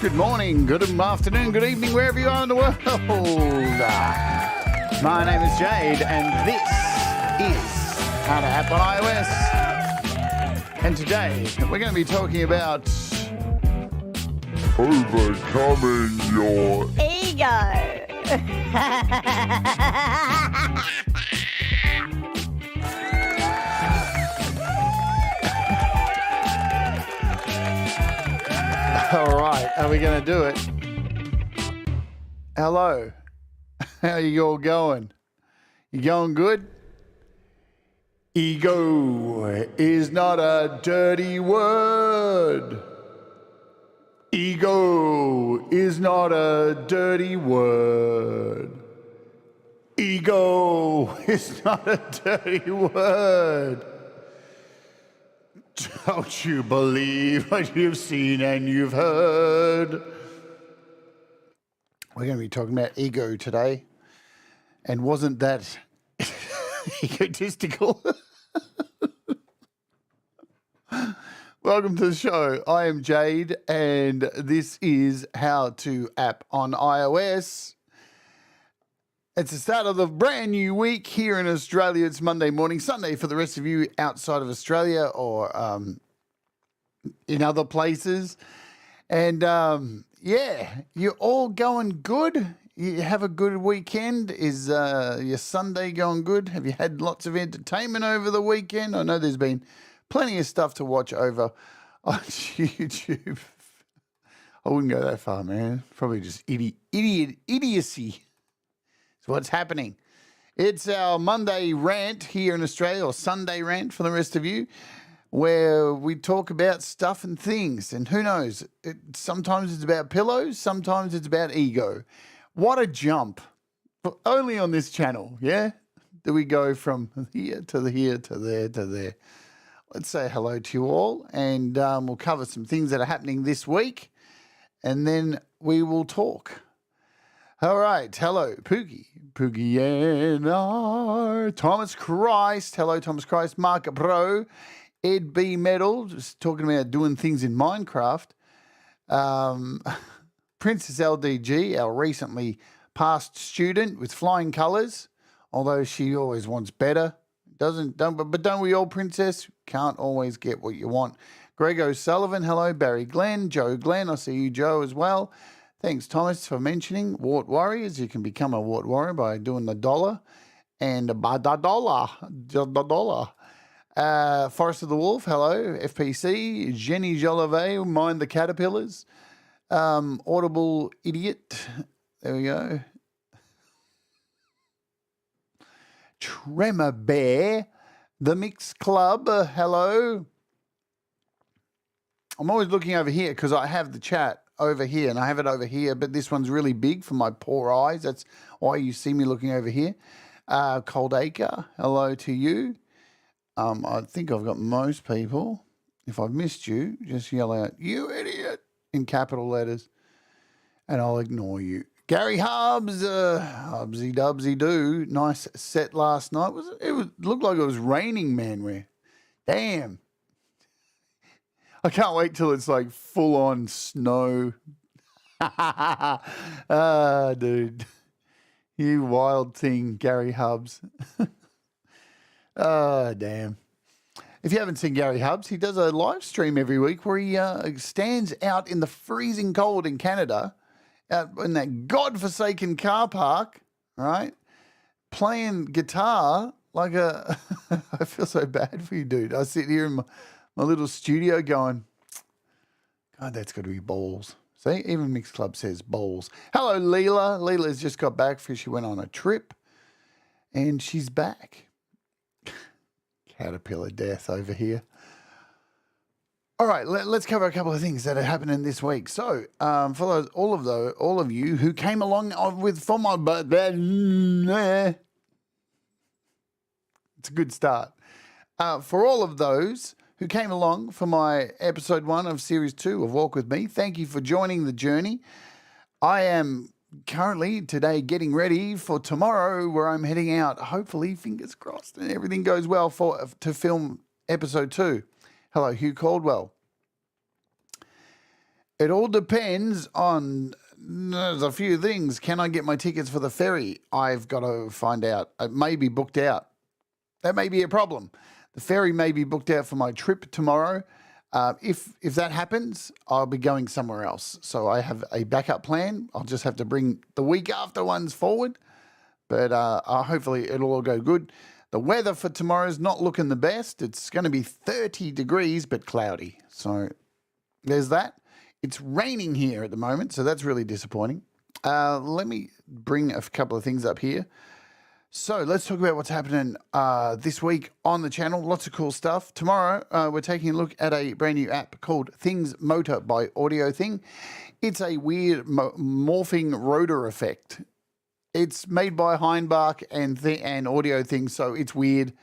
Good morning, good afternoon, good evening, wherever you are in the world. My name is Jade, and this is How to App on iOS. And today, we're going to be talking about overcoming your ego. All right, are we going to do it? Hello. How you all going? You going good? Ego is not a dirty word. Ego is not a dirty word. Ego is not a dirty word. Don't you believe what you've seen and you've heard? We're going to be talking about ego today. And wasn't that egotistical? Welcome to the show. I am Jade, and this is How to App on iOS. It's the start of the brand new week here in Australia. It's Monday morning, Sunday for the rest of you outside of Australia or in other places. And yeah, you're all going good. You have a good weekend. Is your Sunday going good? Have you had lots of entertainment over the weekend? I know there's been plenty of stuff to watch over on YouTube. I wouldn't go that far, man. Probably just idiocy. So what's happening? It's our Monday rant here in Australia, or Sunday rant for the rest of you, where we talk about stuff and things. And who knows? Sometimes it's about pillows, sometimes it's about ego. What a jump. But only on this channel, yeah? Do we go from here to there to there. Let's say hello to you all, and we'll cover some things that are happening this week, and then we will talk. All right, hello, Poogie NR, Thomas Christ, hello, Thomas Christ, Mark Bro, Ed B. Metal, just talking about doing things in Minecraft, Princess LDG, our recently passed student with flying colours, although she always wants better, but don't we all, Princess? Can't always get what you want. Greg O'Sullivan, hello, Barry Glenn, Joe Glenn, I see you, Joe, as well. Thanks, Thomas, for mentioning Wart Warriors. You can become a Wart Warrior by doing the dollar and the dollar. Forest of the Wolf, hello. FPC, Jenny Jolivet, Mind the Caterpillars. Audible Idiot, there we go. Tremor Bear, The Mix Club, hello. I'm always looking over here because I have the chat over here, and I have it over here, but this one's really big for my poor eyes. That's why you see me looking over here. Cold Acre, hello to you. I think I've got most people. If I've missed you, just yell out, "You idiot," in capital letters, and I'll ignore you. Gary Hubs, Hubsy Dubsy Doo. Nice set last night. It looked like it was raining, man. Damn. I can't wait till it's like full on snow. Dude. You wild thing, Gary Hubs. Damn. If you haven't seen Gary Hubs, he does a live stream every week where he stands out in the freezing cold in Canada, out in that godforsaken car park, right, playing guitar like a... I feel so bad for you, dude. I sit here in my little studio going, God, that's got to be balls. See, even Mixed Club says balls. Hello, Leela. Leela's just got back because she went on a trip, and she's back. Caterpillar death over here. All right, let's cover a couple of things that are happening this week. So, for all of you who came along for my it's a good start. For all of those who came along for my episode 1 of series 2 of Walk With Me, thank you for joining the journey. I am currently today getting ready for tomorrow where I'm heading out. Hopefully, fingers crossed, and everything goes well to film episode 2. Hello, Hugh Caldwell. It all depends on there's a few things. Can I get my tickets for the ferry? I've got to find out. It may be booked out. That may be a problem. The ferry may be booked out for my trip tomorrow. If that happens, I'll be going somewhere else. So I have a backup plan. I'll just have to bring the week after ones forward. But hopefully it'll all go good. The weather for tomorrow is not looking the best. It's going to be 30 degrees but cloudy. So there's that. It's raining here at the moment, so that's really disappointing. Let me bring a couple of things up here. So let's talk about what's happening this week on the channel. Lots of cool stuff. Tomorrow, we're taking a look at a brand new app called Things Motor by Audio Thing. It's a weird morphing rotor effect. It's made by Hindbark and Audio Thing, so it's weird.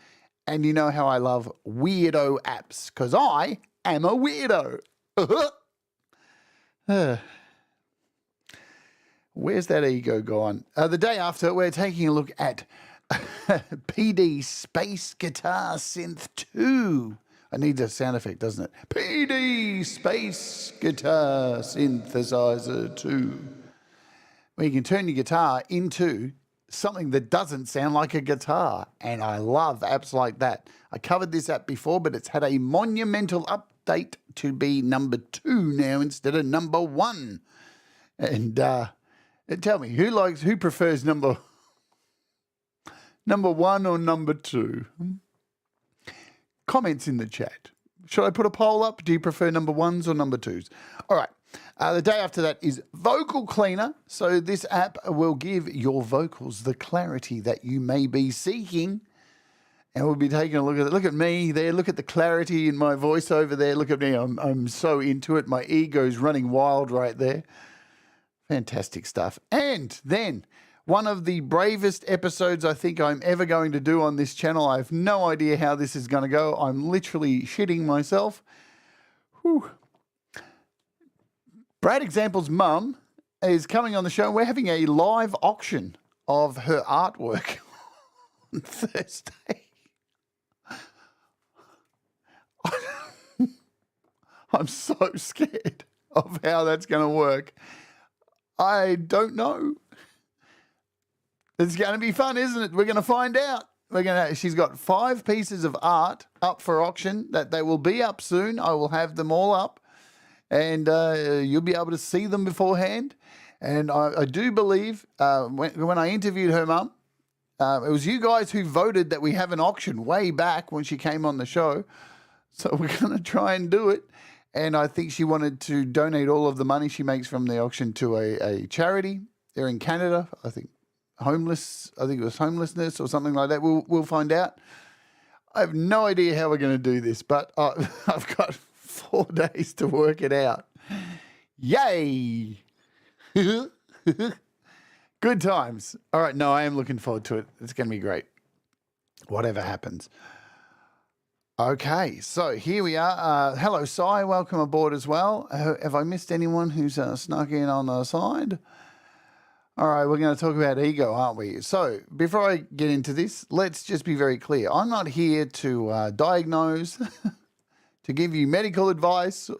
And you know how I love weirdo apps, because I am a weirdo. Where's that ego gone? The day after, we're taking a look at PD Space Guitar Synth 2. I need a sound effect, doesn't it? PD Space Guitar Synthesizer 2. Where you can turn your guitar into something that doesn't sound like a guitar. And I love apps like that. I covered this app before, but it's had a monumental update to be number 2 now instead of number 1. And tell me, who prefers number 1 or number 2? Comments in the chat. Should I put a poll up? Do you prefer number 1s or number 2s? All right. The day after that is Vocal Cleaner. So this app will give your vocals the clarity that you may be seeking. And we'll be taking a look at it. Look at me there. Look at the clarity in my voice over there. Look at me. I'm so into it. My ego's running wild right there. Fantastic stuff. And then one of the bravest episodes I think I'm ever going to do on this channel. I have no idea how this is going to go. I'm literally shitting myself. Whew. Brad Example's mum is coming on the show. We're having a live auction of her artwork on Thursday. I'm so scared of how that's going to work. I don't know. It's going to be fun, isn't it? We're going to find out. She's got 5 pieces of art up for auction that they will be up soon. I will have them all up, and you'll be able to see them beforehand. And I do believe when I interviewed her mum, it was you guys who voted that we have an auction way back when she came on the show. So we're going to try and do it. And I think she wanted to donate all of the money she makes from the auction to a charity. They're in Canada, I think. It was homelessness or something like that. We'll find out. I have no idea how we're going to do this, but I've got 4 days to work it out. Yay! Good times. All right, no, I am looking forward to it. It's going to be great. Whatever happens. Okay, so here we are. Hello, Sai. Welcome aboard as well. Have I missed anyone who's snuck in on the side? All right, we're going to talk about ego, aren't we? So before I get into this, let's just be very clear. I'm not here to diagnose, to give you medical advice.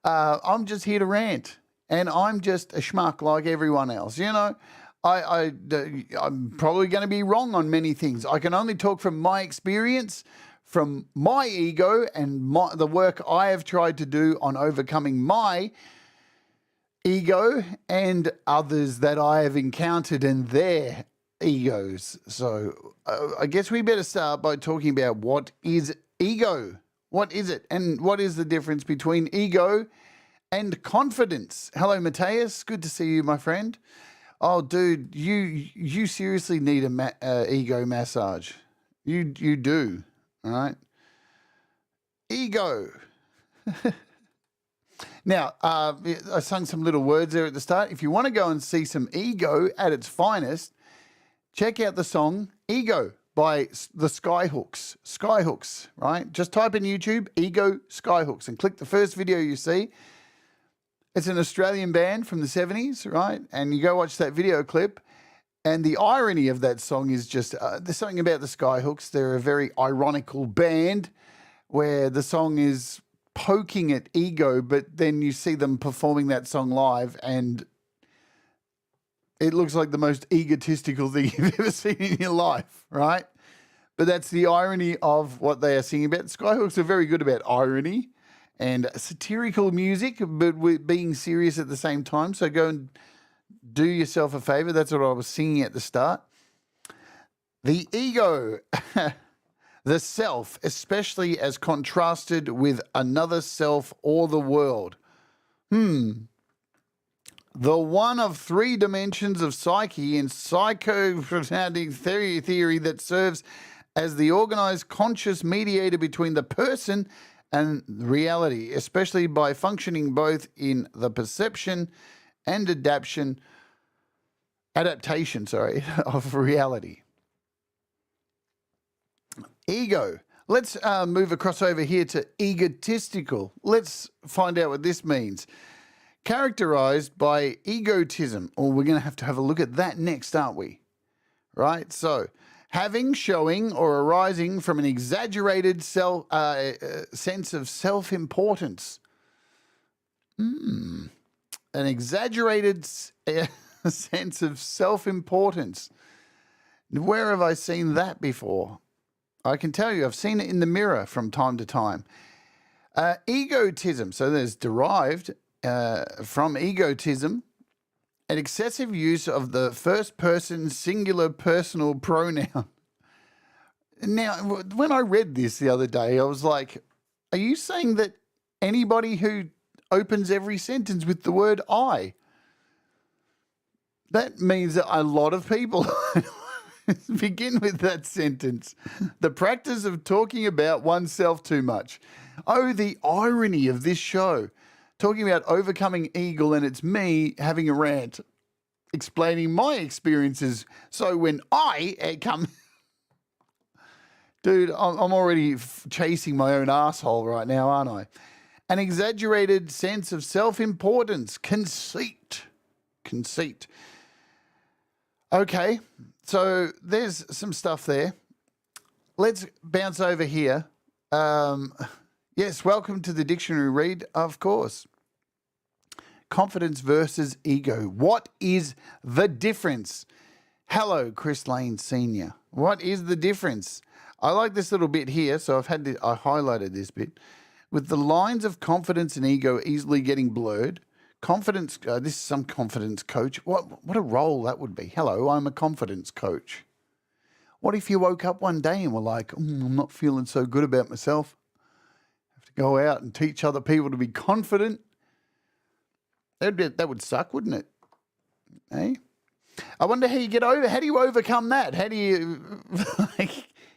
I'm just here to rant, and I'm just a schmuck like everyone else. You know, I'm probably going to be wrong on many things. I can only talk from my experience, from my ego, and the work I have tried to do on overcoming my ego and others that I have encountered and their egos. So I guess we better start by talking about what is ego. What is it? And what is the difference between ego and confidence? Hello, Mateus. Good to see you, my friend. Oh, dude, you seriously need a ego massage. You do, all right? Ego. Now, I sung some little words there at the start. If you want to go and see some ego at its finest, check out the song Ego by the Skyhooks. Skyhooks, right? Just type in YouTube, Ego Skyhooks, and click the first video you see. It's an Australian band from the 70s, right? And you go watch that video clip, and the irony of that song is just there's something about the Skyhooks. They're a very ironical band where the song is poking at ego, but then you see them performing that song live, and it looks like the most egotistical thing you've ever seen in your life, right? But that's the irony of what they are singing about. Skyhooks are very good about irony and satirical music, but with being serious at the same time. So go and do yourself a favor. That's what I was singing at the start. The ego, the self, especially as contrasted with another self or the world. The one of three dimensions of psyche in psychoanalytic theory that serves as the organized conscious mediator between the person and reality, especially by functioning both in the perception and adaptation, of reality. Ego. Let's move across over here to egotistical. Let's find out what this means. Characterized by egotism. Or we're going to have a look at that next, aren't we? Right? So, having, showing, or arising from an exaggerated sense of self-importance. An exaggerated sense of self-importance. Where have I seen that before? I can tell you, I've seen it in the mirror from time to time. Egotism. So there's derived from egotism, an excessive use of the first person singular personal pronoun. Now, when I read this the other day, I was like, are you saying that anybody who opens every sentence with the word I? That means that a lot of people begin with that sentence. The practice of talking about oneself too much. Oh, the irony of this show. Talking about overcoming ego, and it's me having a rant, explaining my experiences. So when I come... Dude, I'm already chasing my own asshole right now, aren't I? An exaggerated sense of self-importance, conceit. Okay, so there's some stuff there. Let's bounce over here. Yes, welcome to the dictionary read, of course. Confidence versus ego. What is the difference? Hello, Chris Lane Sr. What is the difference? I like this little bit here, so I highlighted this bit. With the lines of confidence and ego easily getting blurred, confidence, this is some confidence coach. What a role that would be. Hello, I'm a confidence coach. What if you woke up one day and were like, I'm not feeling so good about myself. I have to go out and teach other people to be confident. That would suck, wouldn't it? Eh? I wonder how do you overcome that? How do you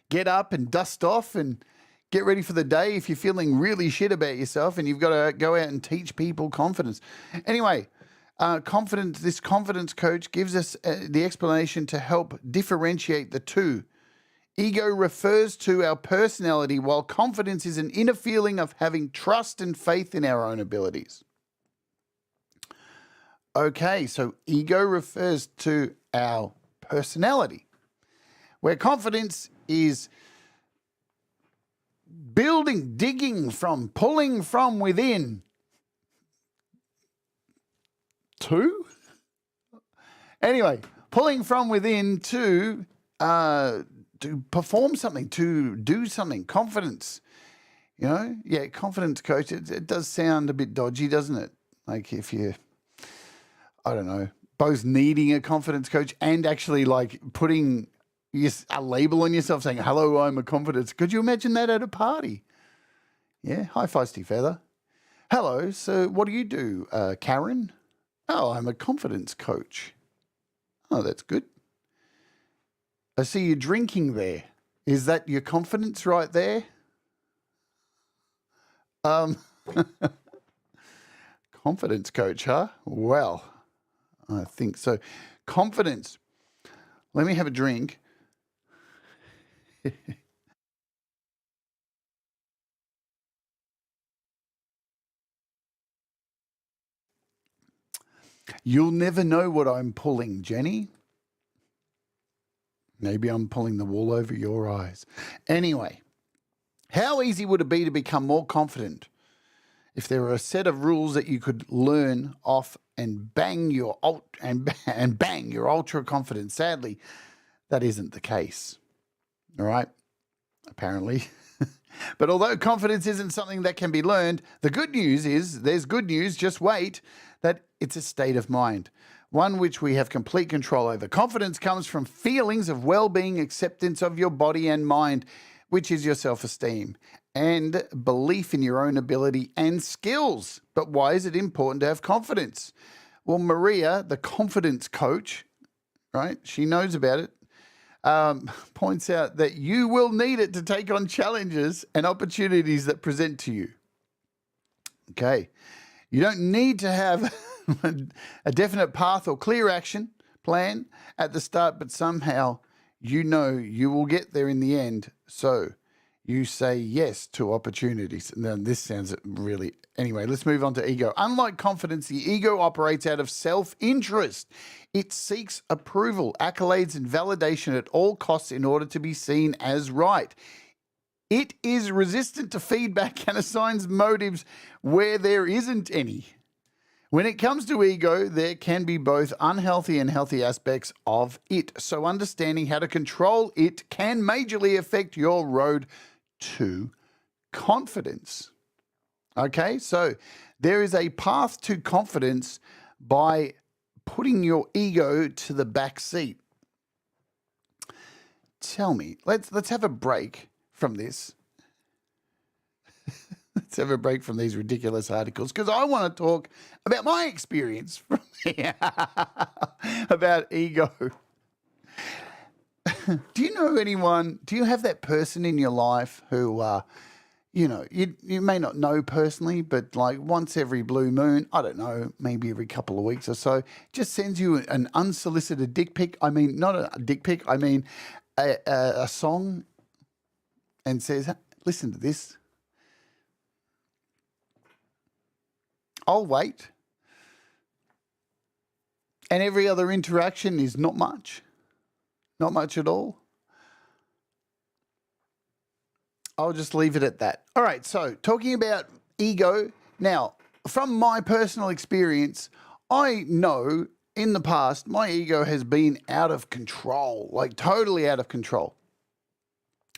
get up and dust off and get ready for the day if you're feeling really shit about yourself and you've got to go out and teach people confidence? Anyway, this confidence coach gives us the explanation to help differentiate the two. Ego refers to our personality, while confidence is an inner feeling of having trust and faith in our own abilities. Okay, so ego refers to our personality, where confidence is digging from, pulling from within. Anyway, pulling from within to perform something, to do something. Confidence, confidence coach. It does sound a bit dodgy, doesn't it? Like if you, I don't know, both needing a confidence coach and actually like putting a label on yourself saying, hello, I'm a confidence. Could you imagine that at a party? Yeah. Hi, Feisty Feather. Hello. So what do you do, Karen? Oh, I'm a confidence coach. Oh, that's good. I see you drinking there. Is that your confidence right there? Confidence coach, huh? Well, I think so. Confidence. Let me have a drink. You'll never know what I'm pulling, Jenny. Maybe I'm pulling the wool over your eyes. Anyway, how easy would it be to become more confident if there were a set of rules that you could learn off and bang your ultra confidence? Sadly, that isn't the case. All right, apparently. But although confidence isn't something that can be learned, the good news is, there's good news, just wait, that it's a state of mind, one which we have complete control over. Confidence comes from feelings of well-being, acceptance of your body and mind, which is your self-esteem, and belief in your own ability and skills. But why is it important to have confidence? Well, Maria, the confidence coach, right, she knows about it, points out that you will need it to take on challenges and opportunities that present to you. Okay. You don't need to have a definite path or clear action plan at the start, but somehow you know you will get there in the end. So you say yes to opportunities. Now, this sounds really... Anyway, let's move on to ego. Unlike confidence, the ego operates out of self-interest. It seeks approval, accolades, and validation at all costs in order to be seen as right. It is resistant to feedback and assigns motives where there isn't any. When it comes to ego, there can be both unhealthy and healthy aspects of it. So understanding how to control it can majorly affect your road to confidence. Okay, so there is a path to confidence by putting your ego to the back seat. Tell me, let's have a break from this. Let's have a break from these ridiculous articles, because I want to talk about my experience from about ego. Do you know anyone, do you have that person in your life who, you may not know personally, but like once every blue moon, I don't know, maybe every couple of weeks or so, just sends you an unsolicited dick pic. I mean, not a dick pic, I mean a song, and says, listen to this. I'll wait. And every other interaction is not much at all. I'll just leave it at that. All right, so talking about ego. Now, from my personal experience, I know in the past my ego has been out of control, like totally out of control.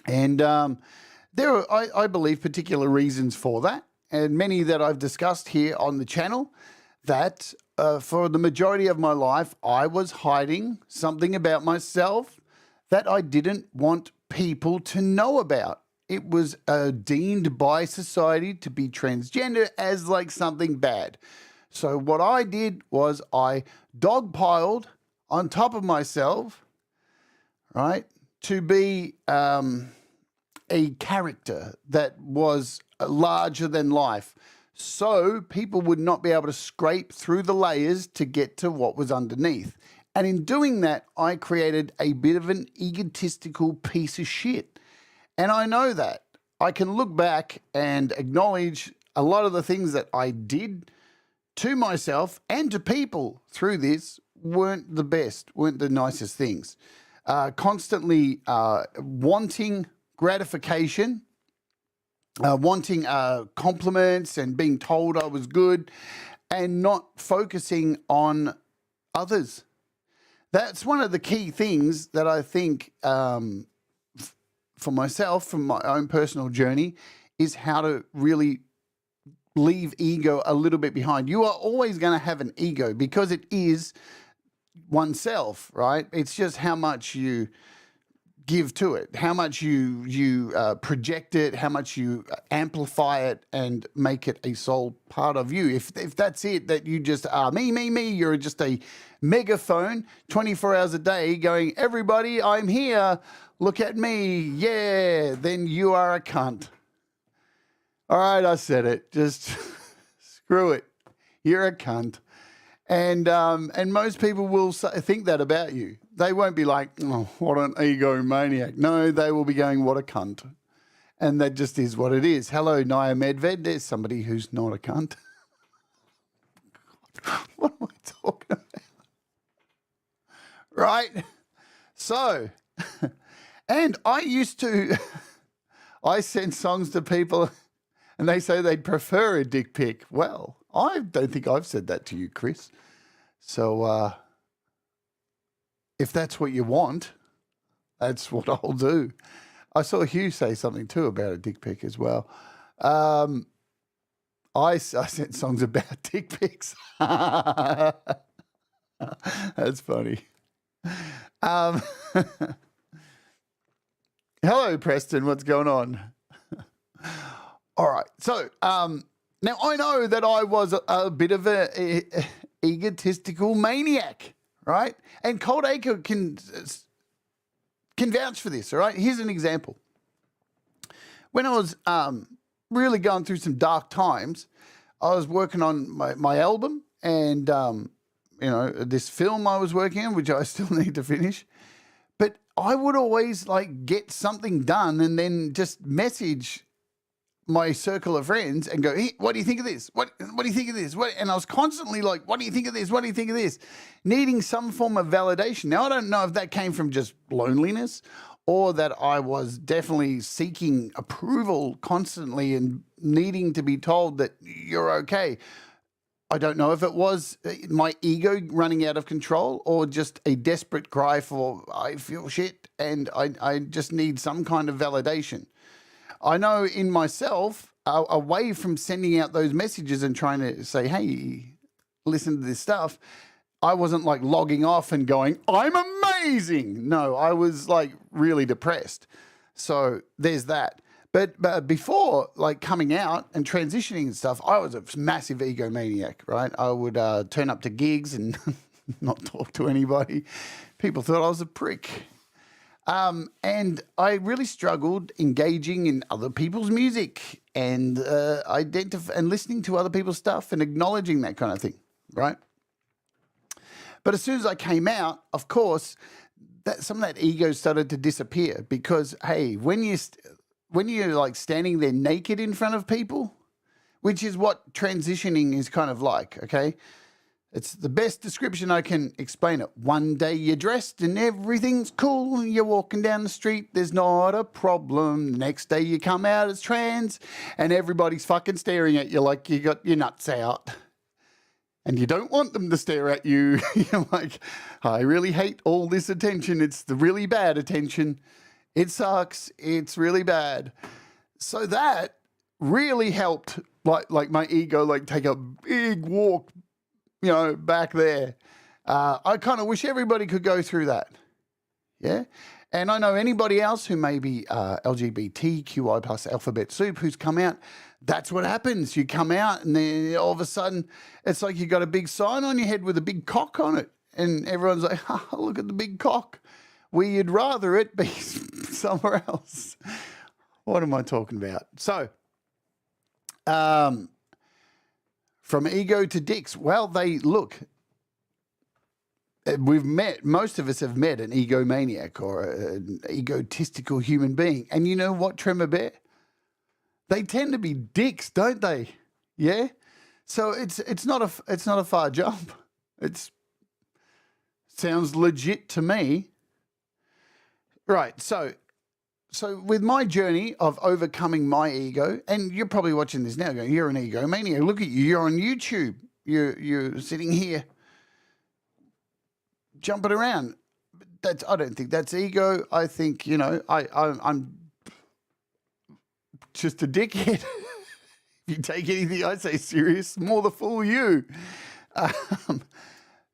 And there are, I believe, particular reasons for that, and many that I've discussed here on the channel, that for the majority of my life, I was hiding something about myself that I didn't want people to know about. It was deemed by society to be transgender as like something bad. So what I did was I dogpiled on top of myself, right, to be a character that was larger than life. So people would not be able to scrape through the layers to get to what was underneath. And in doing that, I created a bit of an egotistical piece of shit. And I know that. I can look back and acknowledge a lot of the things that I did to myself and to people through this weren't the best, weren't the nicest things. Constantly wanting gratification, wanting compliments and being told I was good, and not focusing on others. That's one of the key things that I think for myself, from my own personal journey, is how to really leave ego a little bit behind. You are always going to have an ego because it is oneself, right? It's just how much you give to it, how much you project it, how much you amplify it and make it a sole part of you. If that's it, that you just are me, you're just a megaphone 24 hours a day going, everybody, I'm here, look at me, yeah, then you are a cunt. All right, I said it. Just screw it. You're a cunt. And most people will think that about you. They won't be like, oh, what an egomaniac. No, they will be going, what a cunt. And that just is what it is. Hello, Naya Medved. There's somebody who's not a cunt. What am I talking about? right? So, and I used to, I send songs to people and they say they'd prefer a dick pic. Well, I don't think I've said that to you, Chris. So, if that's what you want, that's what I'll do. I saw Hugh say something too about a dick pic as well. I sent songs about dick pics. That's funny. Hello, Preston. What's going on? All right. So now I know that I was a bit of a egotistical maniac, right? And Cold Acre can vouch for this, all right? Here's an example. When I was really going through some dark times, I was working on my album and, this film I was working on, which I still need to finish. But I would always get something done and then just message my circle of friends and go, hey, what do you think of this? What do you think of this? And I was constantly like, what do you think of this? What do you think of this? Needing some form of validation. Now, I don't know if that came from just loneliness or that I was definitely seeking approval constantly and needing to be told that you're okay. I don't know if it was my ego running out of control or just a desperate cry for I feel shit and I just need some kind of validation. I know in myself, away from sending out those messages and trying to say, hey, listen to this stuff, I wasn't logging off and going, I'm amazing. No, I was really depressed. So there's that. But before coming out and transitioning and stuff, I was a massive egomaniac, right? I would turn up to gigs and not talk to anybody. People thought I was a prick. And I really struggled engaging in other people's music and and listening to other people's stuff and acknowledging that kind of thing, right? But as soon as I came out, of course, some of that ego started to disappear because, hey, when you're standing there naked in front of people, which is what transitioning is kind of like, okay? It's the best description I can explain it. One day you're dressed and everything's cool and you're walking down the street, there's not a problem. The next day you come out as trans and everybody's fucking staring at you like you got your nuts out. And you don't want them to stare at you. You're like, I really hate all this attention. It's the really bad attention. It sucks. It's really bad. So that really helped like my ego take a big walk back there. I kind of wish everybody could go through that. Yeah. And I know anybody else who may be LGBTQI plus alphabet soup who's come out, that's what happens. You come out and then all of a sudden it's like you got a big sign on your head with a big cock on it. And everyone's like, oh, look at the big cock. Well, you'd rather it be somewhere else. What am I talking about? So, from ego to dicks. Well, most of us have met an egomaniac or an egotistical human being. And you know what, Tremor Bear? They tend to be dicks, don't they? Yeah? So it's not a far jump. It sounds legit to me. Right, so with my journey of overcoming my ego, and you're probably watching this now going, you're an egomaniac. Look at you, you're on YouTube. You're sitting here jumping around. I don't think that's ego. I think, I'm just a dickhead. If you take anything I say serious, more the fool you.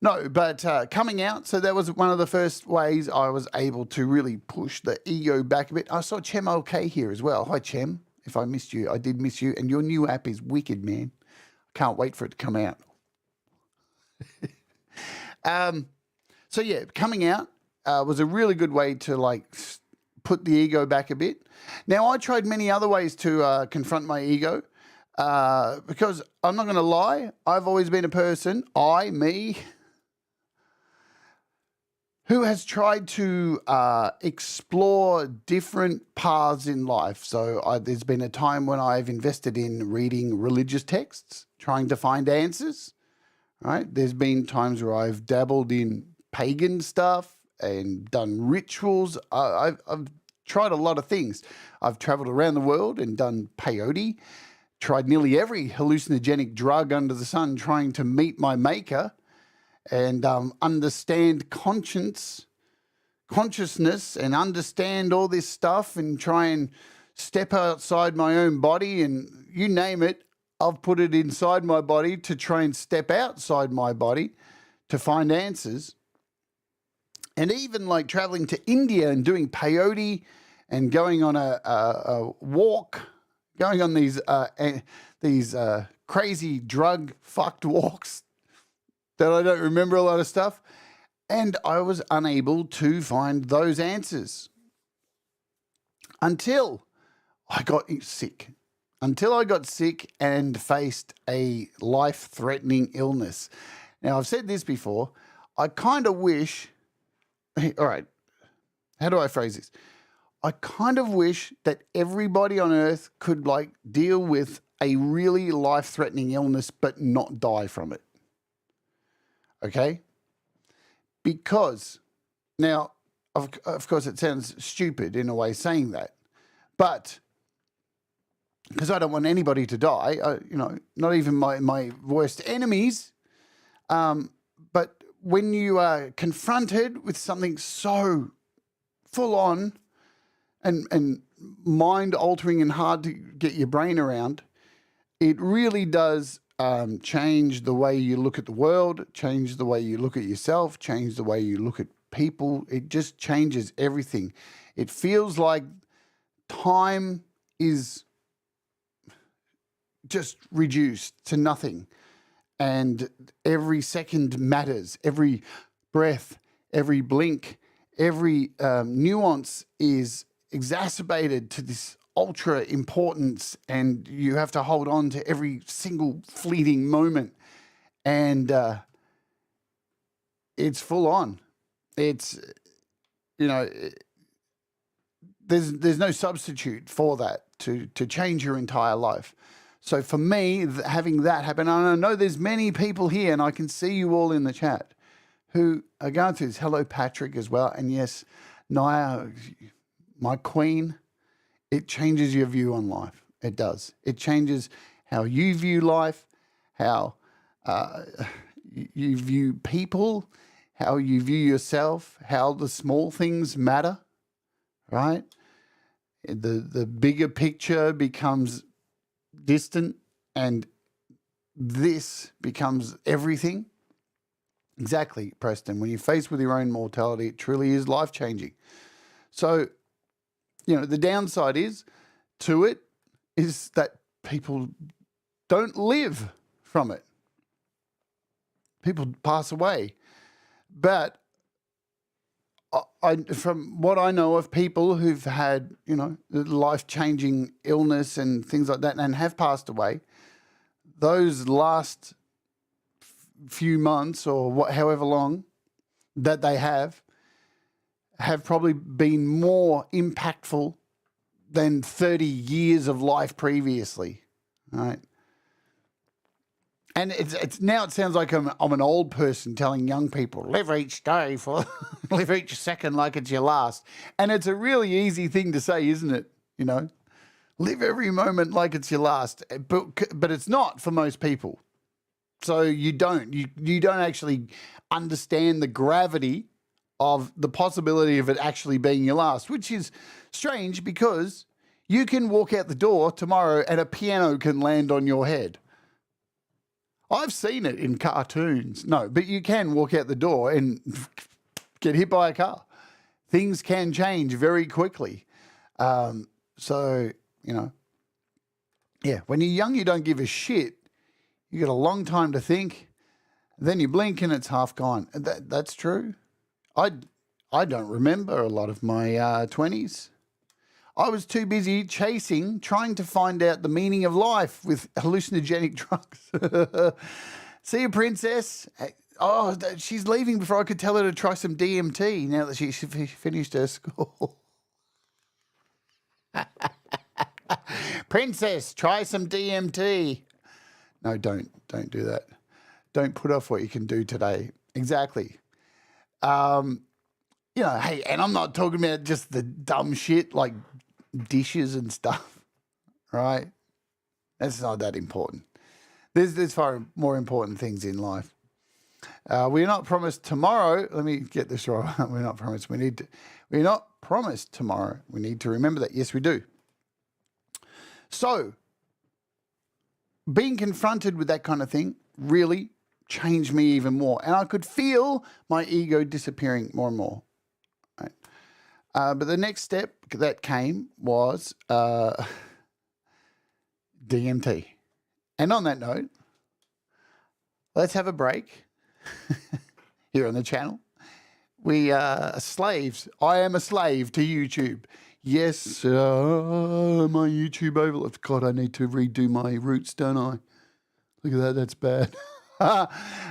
No, but coming out, so that was one of the first ways I was able to really push the ego back a bit. I saw Chem OK here as well. Hi, Chem. If I missed you, I did miss you. And your new app is wicked, man. I can't wait for it to come out. So, yeah, coming out was a really good way to, put the ego back a bit. Now, I tried many other ways to confront my ego because I'm not going to lie. I've always been a person, me, who has tried to explore different paths in life. So there's been a time when I've invested in reading religious texts, trying to find answers, right? There's been times where I've dabbled in pagan stuff and done rituals. I've tried a lot of things. I've traveled around the world and done peyote, tried nearly every hallucinogenic drug under the sun trying to meet my maker and understand consciousness and understand all this stuff and try and step outside my own body and you name it, I've put it inside my body to try and step outside my body to find answers. And even like traveling to India and doing peyote and going on a walk, going on these crazy drug fucked walks that I don't remember a lot of stuff. And I was unable to find those answers until I got sick. Until I got sick and faced a life-threatening illness. Now, I've said this before. I kind of wish... All right, how do I phrase this? I kind of wish that everybody on Earth could, like, deal with a really life-threatening illness but not die from it. Okay? Because, now, of course, it sounds stupid in a way saying that, but because I don't want anybody to die, not even my worst enemies, but when you are confronted with something so full on and mind altering and hard to get your brain around, it really does change the way you look at the world, change the way you look at yourself, change the way you look at people. It just changes everything. It feels like time is just reduced to nothing. And every second matters, every breath, every blink, every nuance is exacerbated to this ultra importance, and you have to hold on to every single fleeting moment. And it's full on. It's, there's no substitute for that to change your entire life. So for me, having that happen, and I know there's many people here, and I can see you all in the chat, who are going through this. Hello, Patrick, as well. And yes, Naya, my queen, it changes your view on life. It does. It changes how you view life, how you view people, how you view yourself, how the small things matter, right? The bigger picture becomes distant, and this becomes everything. Exactly, Preston. When you're faced with your own mortality, it truly is life-changing. So, the downside to it is that people don't live from it. People pass away. But from what I know of people who've had, life-changing illness and things like that and have passed away, those last few months or however long that they have probably been more impactful than 30 years of life previously, right? And it's now it sounds like I'm an old person telling young people, live each day live each second like it's your last. And it's a really easy thing to say, isn't it? Live every moment like it's your last. But it's not for most people. So you don't actually understand the gravity of the possibility of it actually being your last, which is strange because you can walk out the door tomorrow and a piano can land on your head. I've seen it in cartoons. No, but you can walk out the door and get hit by a car. Things can change very quickly. When you're young, you don't give a shit. You got a long time to think. Then you blink and it's half gone. That's true. I don't remember a lot of my 20s. I was too busy trying to find out the meaning of life with hallucinogenic drugs. See you, princess. Oh, she's leaving before I could tell her to try some DMT now that she finished her school. Princess, try some DMT. No, don't do that. Don't put off what you can do today. Exactly. You know, hey, and I'm not talking about just the dumb shit like dishes and stuff, right? That's not that important. There's far more important things in life. We're not promised tomorrow. Let me get this right. We're not promised. We're not promised tomorrow. We need to remember that. Yes, we do. So, being confronted with that kind of thing really changed me even more. And I could feel my ego disappearing more and more. Right? But the next step that came was DMT. And on that note, let's have a break here on the channel. We are slaves. I am a slave to YouTube. Yes, my YouTube overload. God, I need to redo my roots, don't I? Look at that, that's bad.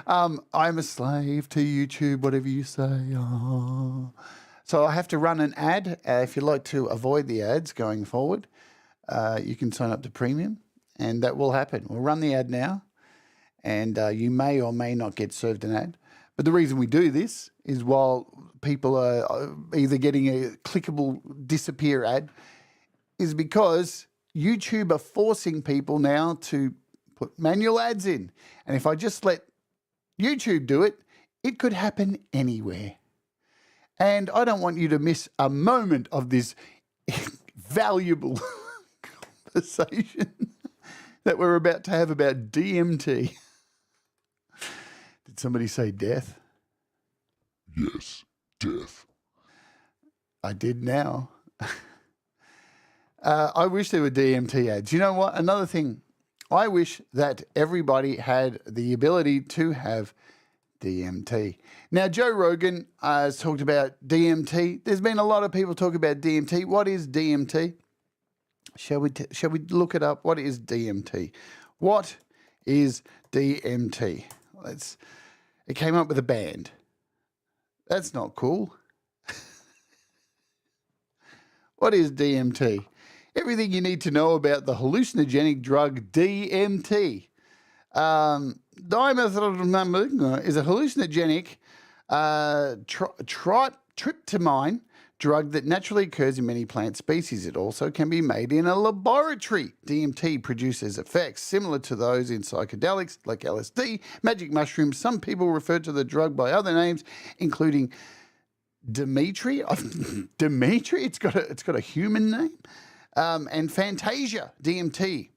I'm a slave to YouTube, whatever you say. Oh. So I have to run an ad. If you'd like to avoid the ads going forward, you can sign up to Premium, and that will happen. We'll run the ad now, and you may or may not get served an ad. But the reason we do this is while people are either getting a clickable disappear ad is because YouTube are forcing people now to put manual ads in. And if I just let YouTube do it, it could happen anywhere. And I don't want you to miss a moment of this valuable conversation that we're about to have about DMT. Did somebody say death? Yes, death. I did now. I wish there were DMT ads. You know what? Another thing, I wish that everybody had the ability to have DMT. Now, Joe Rogan has talked about DMT. There's been a lot of people talk about DMT. What is DMT? Shall we look it up? What is DMT? What is DMT? It came up with a band. That's not cool. What is DMT? Everything you need to know about the hallucinogenic drug DMT. Dimethyltryptamine is a hallucinogenic tryptamine drug that naturally occurs in many plant species. It also can be made in a laboratory. DMT produces effects similar to those in psychedelics like LSD, magic mushrooms. Some people refer to the drug by other names, including Dimitri. Dimitri? It's got a human name. And Fantasia. DMT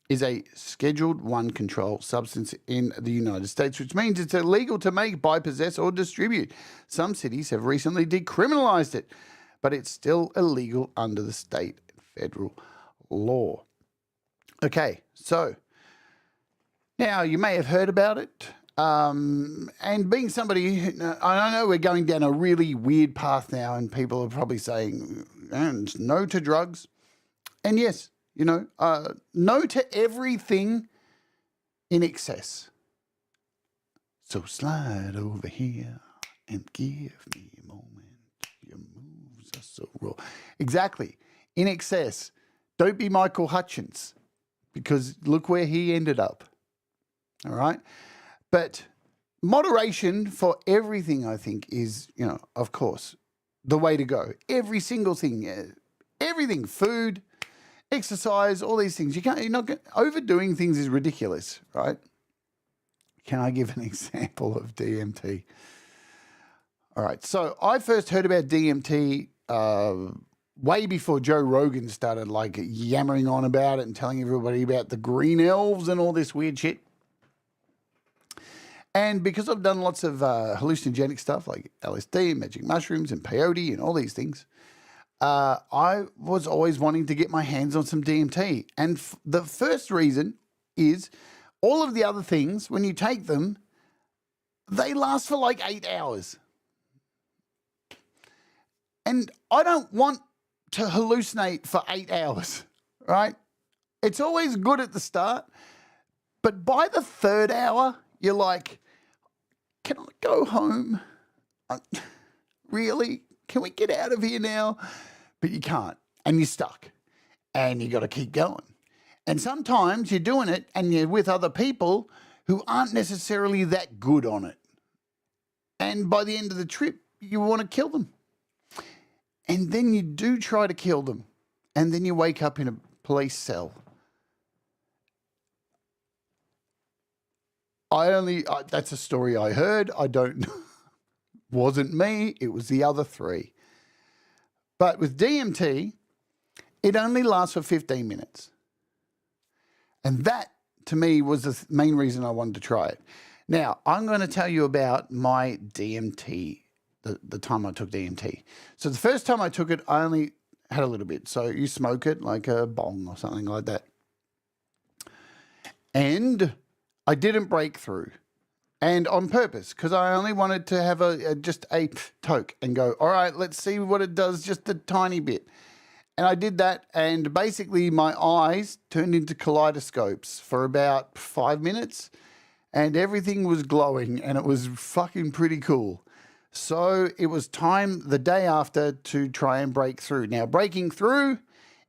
is a Scheduled 1 controlled substance in the United States, which means it's illegal to make, buy, possess, or distribute. Some cities have recently decriminalized it, but it's still illegal under the state and federal law. Okay, so now you may have heard about it. And being somebody, I know we're going down a really weird path now, and people are probably saying, no to drugs. And yes, no to everything in excess. So slide over here and give me a moment. Your moves are so raw. Exactly. In excess. Don't be Michael Hutchins, because look where he ended up. All right? But moderation for everything, I think, is, of course, the way to go. Every single thing, everything, food, exercise, all these things. Overdoing things is ridiculous, right? Can I give an example of DMT? All right. So I first heard about DMT way before Joe Rogan started yammering on about it and telling everybody about the green elves and all this weird shit. And because I've done lots of hallucinogenic stuff like LSD, magic mushrooms, and peyote and all these things, I was always wanting to get my hands on some DMT. And the first reason is all of the other things, when you take them, they last for 8 hours. And I don't want to hallucinate for 8 hours, right? It's always good at the start, but by the third hour, you're like, can I go home? Really? Can we get out of here now? But you can't, and you're stuck, and you got to keep going. And sometimes you're doing it, and you're with other people who aren't necessarily that good on it. And by the end of the trip, you want to kill them. And then you do try to kill them. And then you wake up in a police cell. That's a story I heard. I don't know. Wasn't me. It was the other three. But with DMT, it only lasts for 15 minutes. And that, to me, was the main reason I wanted to try it. Now, I'm going to tell you about my DMT, the time I took DMT. So the first time I took it, I only had a little bit. So you smoke it like a bong or something like that. And I didn't break through. And on purpose, because I only wanted to have just a toke and go, all right, let's see what it does just a tiny bit. And I did that, and basically my eyes turned into kaleidoscopes for about 5 minutes, and everything was glowing, and it was fucking pretty cool. So it was time the day after to try and break through. Now, breaking through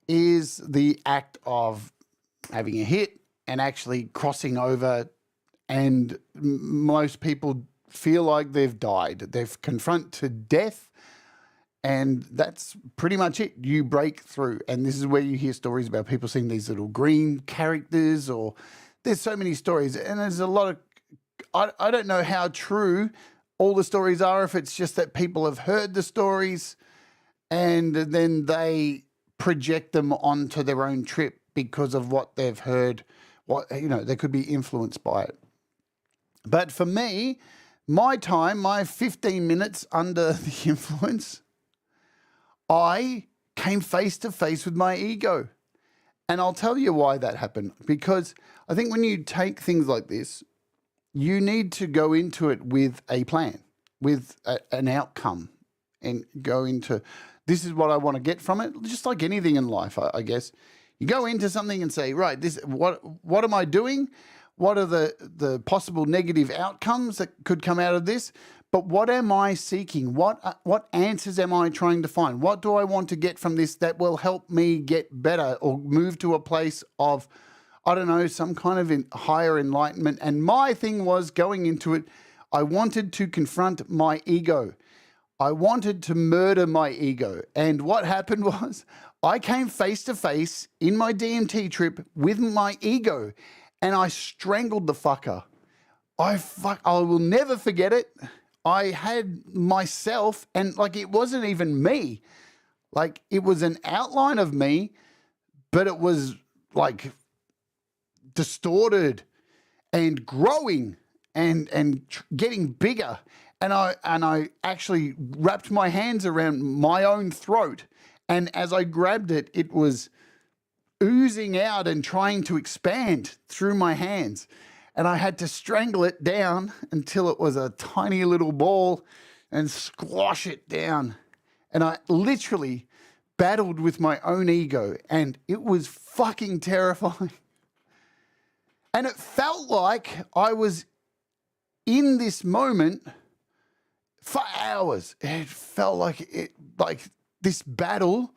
is the act of having a hit and actually crossing over, and most people feel like they've died. They've confronted death. And that's pretty much it. You break through. And this is where you hear stories about people seeing these little green characters, or there's so many stories. And there's a lot of, I don't know how true all the stories are, if it's just that people have heard the stories and then they project them onto their own trip because of what they've heard. They could be influenced by it. But for me, my 15 minutes under the influence, I came face to face with my ego. And I'll tell you why that happened. Because I think when you take things like this, you need to go into it with a plan, with an outcome, and go into, this is what I want to get from it. Just like anything in life, I guess. You go into something and say, right, what am I doing? What are the possible negative outcomes that could come out of this? But what am I seeking? What answers am I trying to find? What do I want to get from this that will help me get better or move to a place of, I don't know, some kind of higher enlightenment? And my thing was, going into it, I wanted to confront my ego. I wanted to murder my ego. And what happened was, I came face to face in my DMT trip with my ego, and I strangled the fucker. I will never forget it. I had myself, and like, it wasn't even me. Like, it was an outline of me, but it was like distorted and growing and getting bigger. And I actually wrapped my hands around my own throat. And as I grabbed it, it was oozing out and trying to expand through my hands. And I had to strangle it down until it was a tiny little ball and squash it down. And I literally battled with my own ego, and it was fucking terrifying. And it felt like I was in this moment for hours. It felt like this battle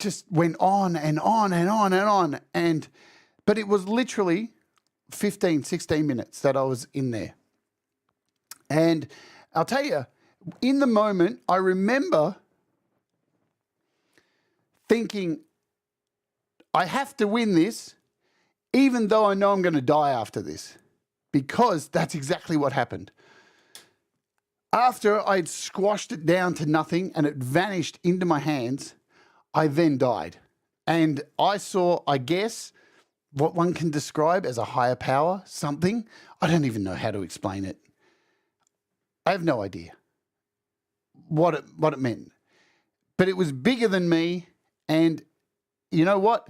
just went on and on and on and on. But it was literally 15, 16 minutes that I was in there. And I'll tell you, in the moment, I remember thinking, I have to win this, even though I know I'm going to die after this, because that's exactly what happened. After I'd squashed it down to nothing and it vanished into my hands, I then died. And I saw, I guess, what one can describe as a higher power, something. I don't even know how to explain it. I have no idea what it meant. But it was bigger than me, and you know what?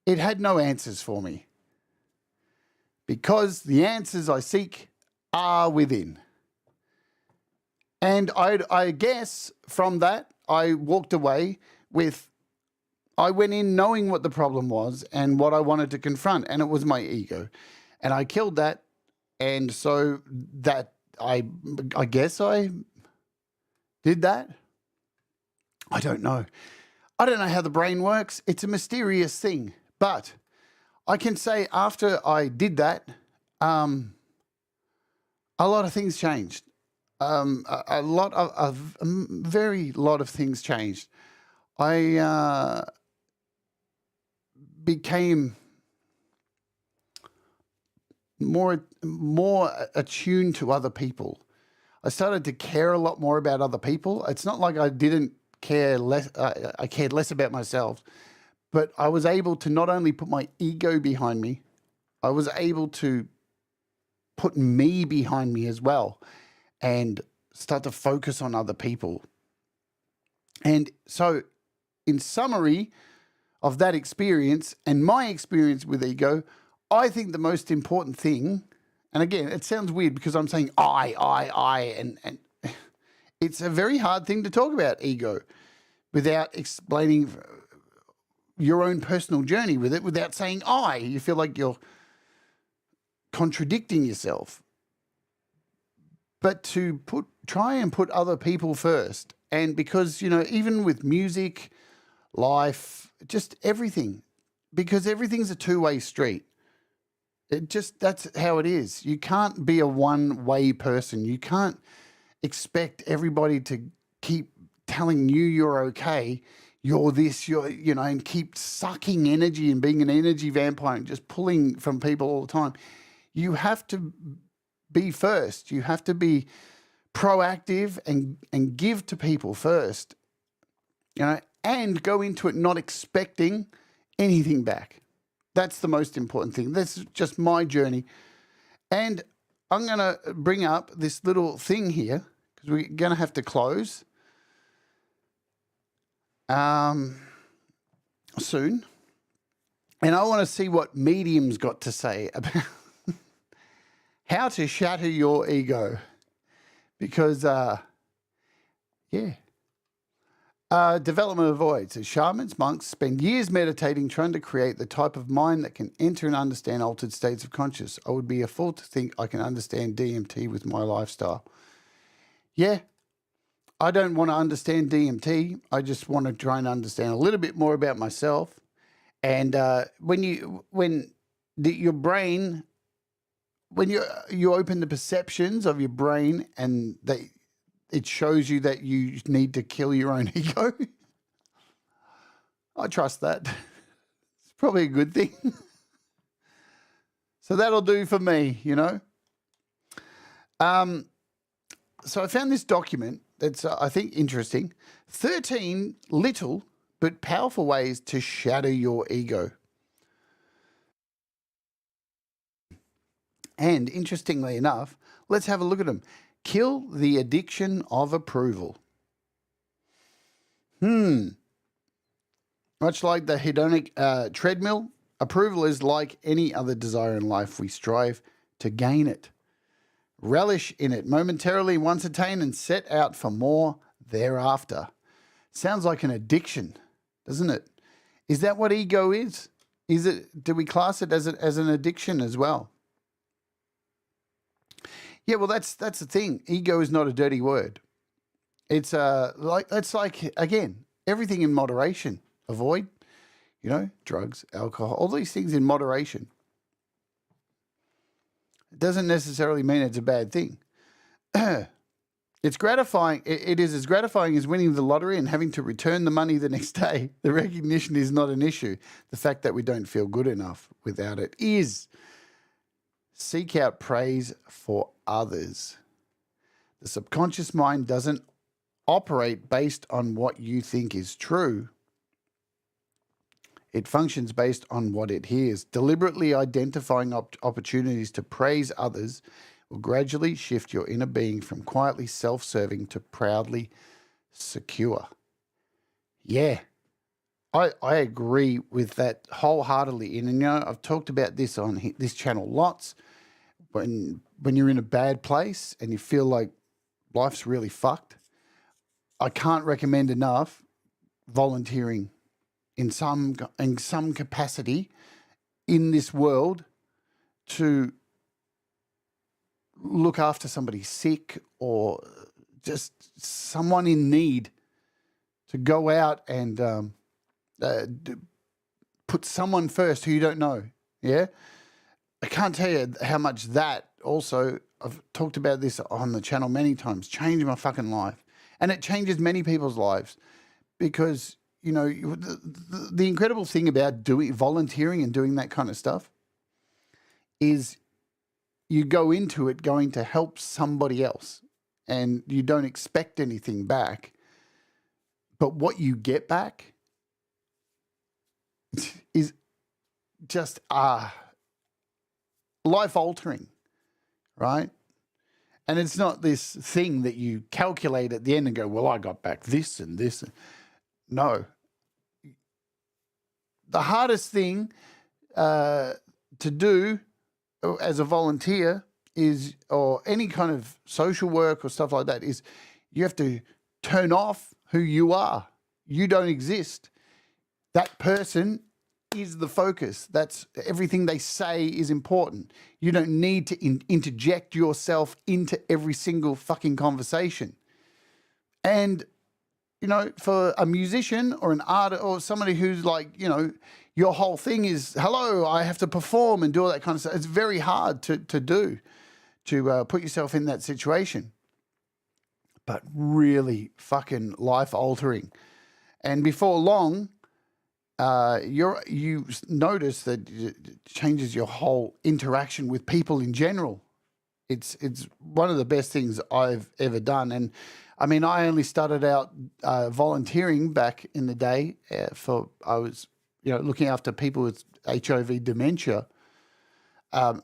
It had no answers for me. Because the answers I seek are within. And I guess from that, I walked away with, I went in knowing what the problem was and what I wanted to confront, and it was my ego. And I killed that, and so that, I guess I did that. I don't know. I don't know how the brain works. It's a mysterious thing. But I can say after I did that, a lot of things changed. a lot of very lot of things changed. I became more attuned to other people. I started to care a lot more about other people. It's not like I didn't care less. I cared less about myself, but I was able to not only put my ego behind me, I was able to put me behind me as well, and start to focus on other people. And so, in summary of that experience and my experience with ego, I think the most important thing, and again, it sounds weird because I'm saying I, and it's a very hard thing to talk about ego without explaining your own personal journey with it, without saying I. You feel like you're contradicting yourself. But to try and put other people first, and because, even with music, life, just everything, because everything's a two-way street. That's how it is. You can't be a one-way person. You can't expect everybody to keep telling you you're okay, you're this, and keep sucking energy and being an energy vampire and just pulling from people all the time. You have to be first. You have to be proactive and give to people first, and go into it not expecting anything back. That's the most important thing. That's just my journey. And I'm going to bring up this little thing here because we're going to have to close soon. And I want to see what Medium's got to say about how to shatter your ego. Because, development of void. So shamans, monks spend years meditating, trying to create the type of mind that can enter and understand altered states of consciousness. I would be a fool to think I can understand DMT with my lifestyle. Yeah, I don't want to understand DMT. I just want to try and understand a little bit more about myself. And when your brain, when you open the perceptions of your brain and it shows you that you need to kill your own ego. I trust that. It's probably a good thing. So that'll do for me, So I found this document that's, I think, interesting. 13 little but powerful ways to shatter your ego. And interestingly enough, let's have a look at them. Kill the addiction of approval. Much like the hedonic treadmill, approval is like any other desire in life. We strive to gain it, relish in it momentarily once attained, and set out for more thereafter. Sounds like an addiction, doesn't it? Is that what ego is? Do we class it as an addiction as well? Yeah, well, that's the thing. Ego is not a dirty word. It's again, everything in moderation. Avoid, drugs, alcohol, all these things in moderation. It doesn't necessarily mean it's a bad thing. It's gratifying. It is as gratifying as winning the lottery and having to return the money the next day. The recognition is not an issue. The fact that we don't feel good enough without it is. Seek out praise for others. The subconscious mind doesn't operate based on what you think is true. It functions based on what it hears. Deliberately identifying opportunities to praise others will gradually shift your inner being from quietly self-serving to proudly secure. Yeah, I agree with that wholeheartedly. And, I've talked about this on this channel lots. When you're in a bad place and you feel like life's really fucked, I can't recommend enough volunteering in some capacity in this world to look after somebody sick or just someone in need, to go out and put someone first who you don't know. Yeah. I can't tell you how much that also I've talked about this on the channel many times, changed my fucking life. And it changes many people's lives because, you know, the incredible thing about doing volunteering and doing that kind of stuff is you go into it going to help somebody else and you don't expect anything back. But what you get back is just life-altering, right? And it's not this thing that you calculate at the end and go, well, I got back this and this. No. The hardest thing to do as a volunteer is, or any kind of social work or stuff like that, is you have to turn off who you are. You don't exist. That person is the focus. That's everything they say is important. You don't need to interject yourself into every single fucking conversation. And, you know, for a musician or an artist or somebody who's like, you know, your whole thing is, hello, I have to perform and do all that kind of stuff. It's very hard to do, to put yourself in that situation. But really fucking life-altering. And before long, you notice that it changes your whole interaction with people in general. It's one of the best things I've ever done. And I mean, I only started out volunteering back in the day I was, you know, looking after people with HIV dementia to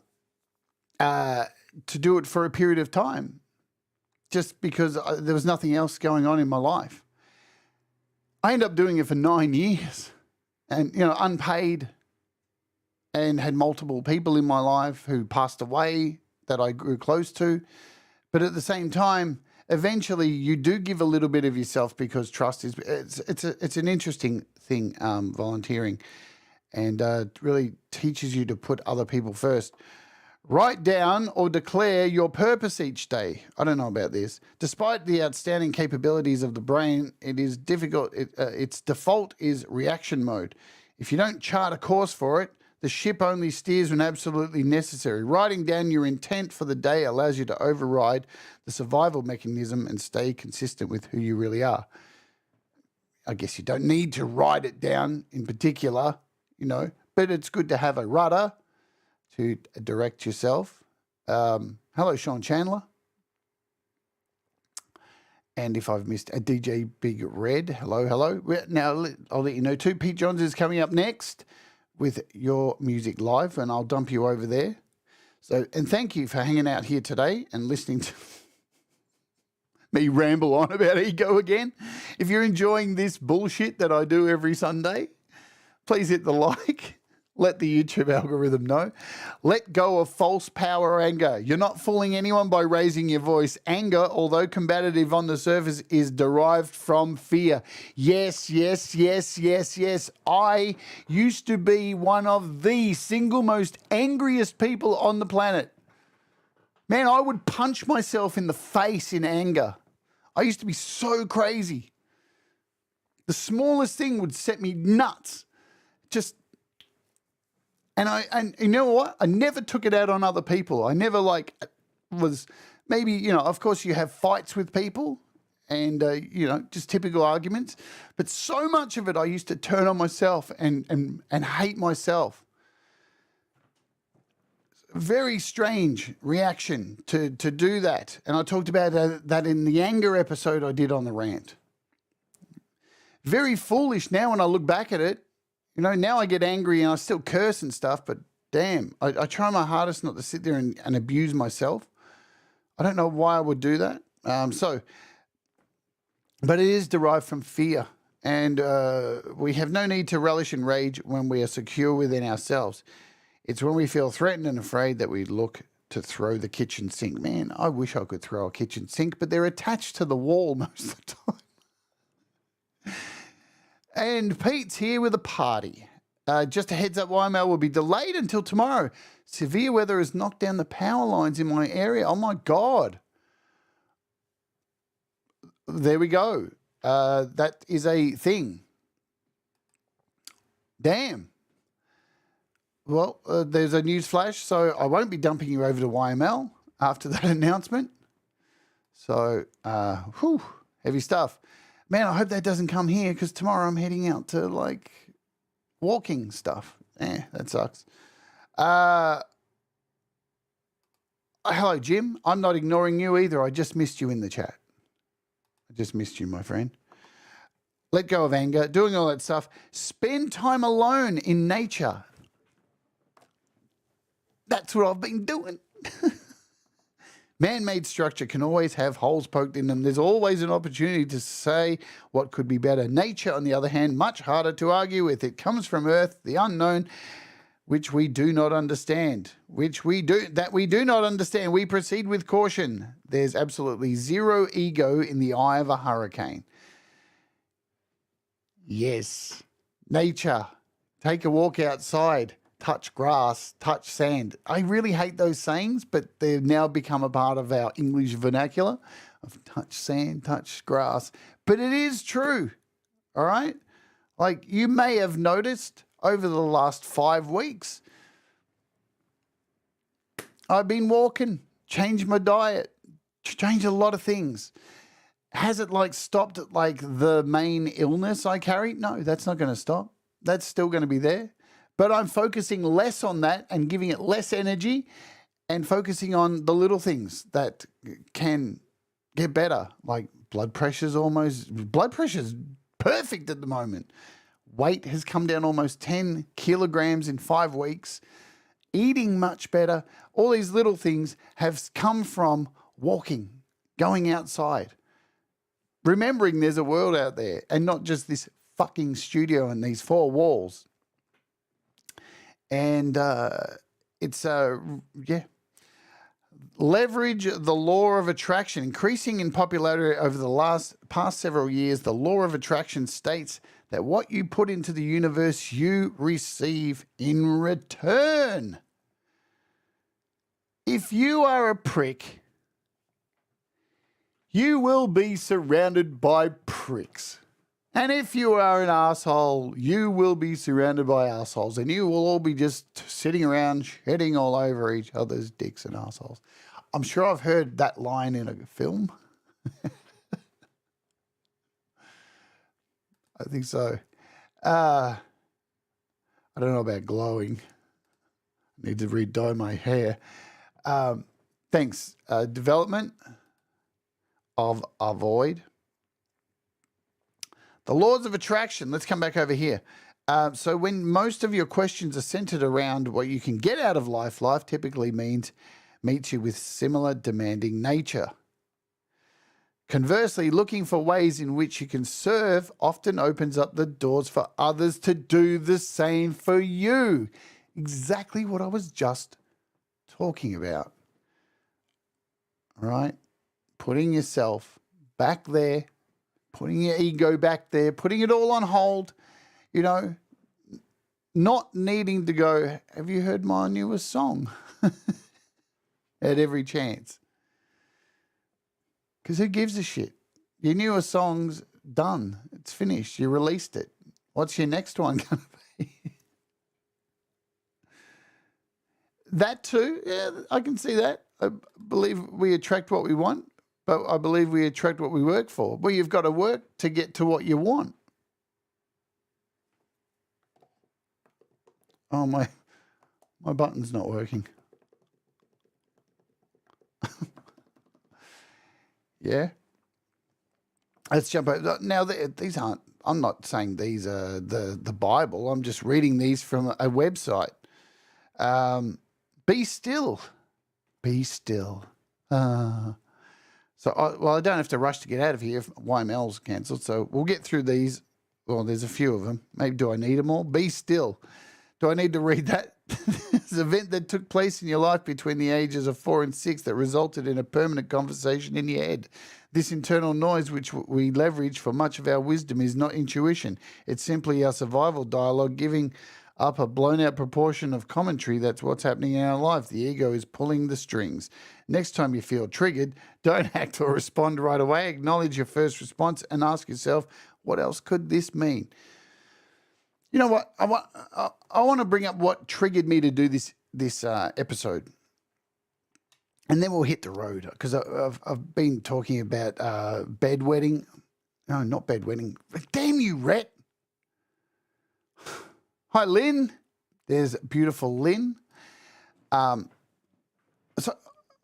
do it for a period of time, just because there was nothing else going on in my life. I ended up doing it for 9 years. And, you know, unpaid, and had multiple people in my life who passed away that I grew close to. But at the same time, eventually you do give a little bit of yourself because trust is, it's an interesting thing, volunteering, and it really teaches you to put other people first. Write down or declare your purpose each day. I don't know about this. Despite the outstanding capabilities of the brain, it is difficult. Its default is reaction mode. If you don't chart a course for it, the ship only steers when absolutely necessary. Writing down your intent for the day allows you to override the survival mechanism and stay consistent with who you really are. I guess you don't need to write it down in particular, you know, but it's good to have a rudder to direct yourself. Hello, Sean Chandler. And if I've missed a DJ Big Red, hello. Now, I'll let you know too, Pete Johns is coming up next with Your Music Live, and I'll dump you over there. So, and thank you for hanging out here today and listening to me ramble on about ego again. If you're enjoying this bullshit that I do every Sunday, please hit the like. Let the YouTube algorithm know. Let go of false power or anger. You're not fooling anyone by raising your voice. Anger, although combative on the surface, is derived from fear. Yes. I used to be one of the single most angriest people on the planet. Man, I would punch myself in the face in anger. I used to be so crazy. The smallest thing would set me nuts. And you know what? I never took it out on other people. I never was maybe, you know, of course you have fights with people and, you know, just typical arguments. But so much of it I used to turn on myself and hate myself. Very strange reaction to do that. And I talked about that in the anger episode I did on the rant. Very foolish now when I look back at it. You know, now I get angry and I still curse and stuff, but damn, I try my hardest not to sit there and abuse myself. I don't know why I would do that. But it is derived from fear. And we have no need to relish in rage when we are secure within ourselves. It's when we feel threatened and afraid that we look to throw the kitchen sink. Man, I wish I could throw a kitchen sink, but they're attached to the wall most of the time. And Pete's here with a party. Just a heads up, YML will be delayed until tomorrow. Severe weather has knocked down the power lines in my area. Oh, my God. There we go. That is a thing. Damn. Well, there's a news flash, so I won't be dumping you over to YML. after that announcement. So, heavy stuff. Man, I hope that doesn't come here because tomorrow I'm heading out to like walking stuff. That sucks. Hello, Jim. I'm not ignoring you either. I just missed you in the chat. I just missed you, my friend. Let go of anger, doing all that stuff. Spend time alone in nature. That's what I've been doing. Man-made structure can always have holes poked in them. There's always an opportunity to say what could be better. Nature, on the other hand, much harder to argue with. It comes from Earth, the unknown, which we do not understand. We do not understand. We proceed with caution. There's absolutely zero ego in the eye of a hurricane. Yes. Nature. Take a walk outside. Touch grass, touch sand. I really hate those sayings, but they've now become a part of our English vernacular of touch sand, touch grass. But it is true, all right? Like you may have noticed over the last 5 weeks, I've been walking, changed my diet, changed a lot of things. Has it like stopped at like the main illness I carry? No, that's not going to stop. That's still going to be there. But I'm focusing less on that and giving it less energy and focusing on the little things that can get better. Like blood pressure's perfect at the moment. Weight has come down almost 10 kilograms in 5 weeks. Eating much better. All these little things have come from walking, going outside, remembering there's a world out there and not just this fucking studio and these 4 walls. And leverage the law of attraction. Increasing in popularity over the past several years, the law of attraction states that what you put into the universe, you receive in return. If you are a prick, you will be surrounded by pricks. And if you are an asshole, you will be surrounded by assholes, and you will all be just sitting around shitting all over each other's dicks and assholes. I'm sure I've heard that line in a film. I think so. I don't know about glowing. I need to re-dye my hair. Thanks. Development of avoid. The laws of attraction. Let's come back over here. So when most of your questions are centered around what you can get out of life, life typically meets you with similar demanding nature. Conversely, looking for ways in which you can serve often opens up the doors for others to do the same for you. Exactly what I was just talking about. All right? Putting yourself back there, putting your ego back there, putting it all on hold, you know, not needing to go, have you heard my newest song? At every chance. Because who gives a shit? Your newest song's done. It's finished. You released it. What's your next one going to be? That too, yeah, I can see that. I believe we attract what we want, but I believe we attract what we work for. Well, you've got to work to get to what you want. Oh, my button's not working. Yeah. Let's jump over. Now, these aren't, I'm not saying these are the Bible. I'm just reading these from a website. Be still. Be still. I don't have to rush to get out of here if YML's cancelled, so we'll get through these. Well, there's a few of them. Maybe do I need them all? Be still. Do I need to read that? This event that took place in your life between the ages of 4 and 6 that resulted in a permanent conversation in your head. This internal noise, which we leverage for much of our wisdom, is not intuition. It's simply our survival dialogue giving up a blown-out proportion of commentary. That's what's happening in our life. The ego is pulling the strings. Next time you feel triggered, don't act or respond right away. Acknowledge your first response and ask yourself, what else could this mean? You know what? I want to bring up what triggered me to do this episode. and then we'll hit the road because I've been talking about bedwetting. No, not bedwetting. Damn you, Rhett. Hi, Lynn. There's beautiful Lynn. So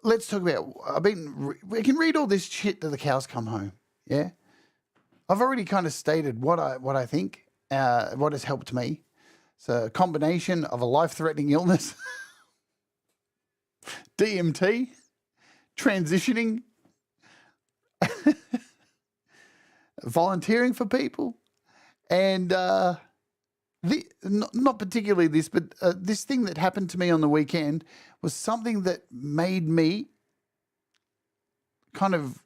let's talk about. We can read all this shit till the cows come home. Yeah, I've already kind of stated what I think. What has helped me. It's a combination of a life-threatening illness, DMT, transitioning, volunteering for people, and not particularly this, but this thing that happened to me on the weekend was something that made me kind of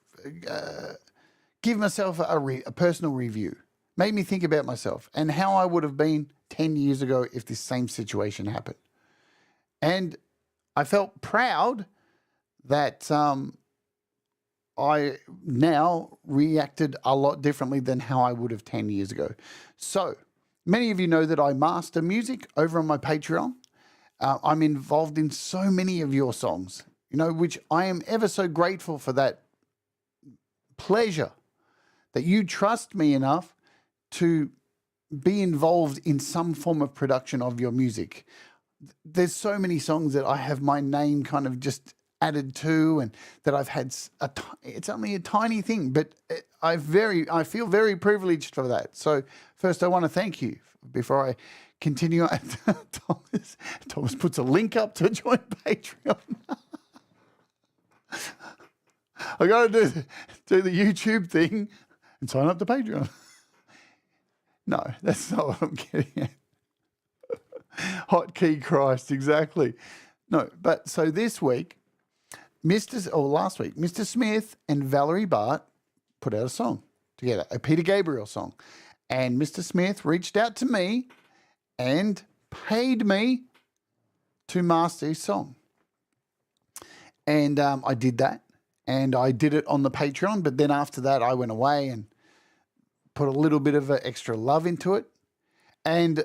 give myself a personal review, made me think about myself and how I would have been 10 years ago if this same situation happened. And I felt proud that I now reacted a lot differently than how I would have 10 years ago. So many of you know that I master music over on my Patreon. I'm involved in so many of your songs, which I am ever so grateful for that pleasure that you trust me enough to be involved in some form of production of your music. There's so many songs that I have my name kind of just added to, and that I've had it's only a tiny thing, but I feel very privileged for that. So first I want to thank you before I continue. Thomas puts a link up to join Patreon. I got to do the YouTube thing and sign up to Patreon. No, that's not what I'm getting at. Hotkey Christ, exactly. No, but so this week, last week, Mr. Smith and Valerie Bart put out a song together, a Peter Gabriel song. And Mr. Smith reached out to me and paid me to master his song. And I did that. And I did it on the Patreon. But then after that, I went away and put a little bit of extra love into it. And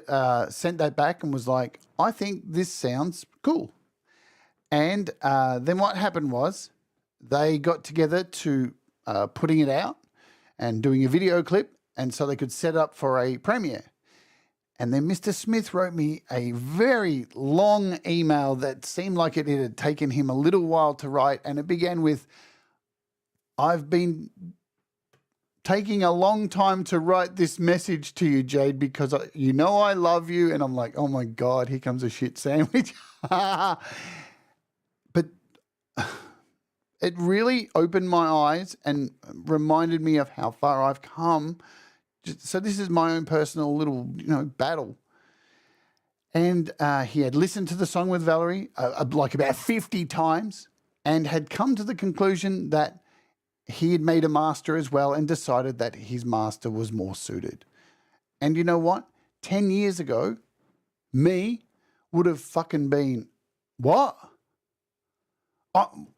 sent that back and was like, I think this sounds cool. And then what happened was they got together to putting it out and doing a video clip, and so they could set up for a premiere. And then Mr. Smith wrote me a very long email that seemed like it had taken him a little while to write, and it began with, I've been taking a long time to write this message to you, Jade, because I love you. And I'm like, oh my God, here comes a shit sandwich. But it really opened my eyes and reminded me of how far I've come. So this is my own personal little, battle. And he had listened to the song with Valerie like about 50 times and had come to the conclusion that he had made a master as well and decided that his master was more suited. And you know what? 10 years ago, me would have fucking been, what?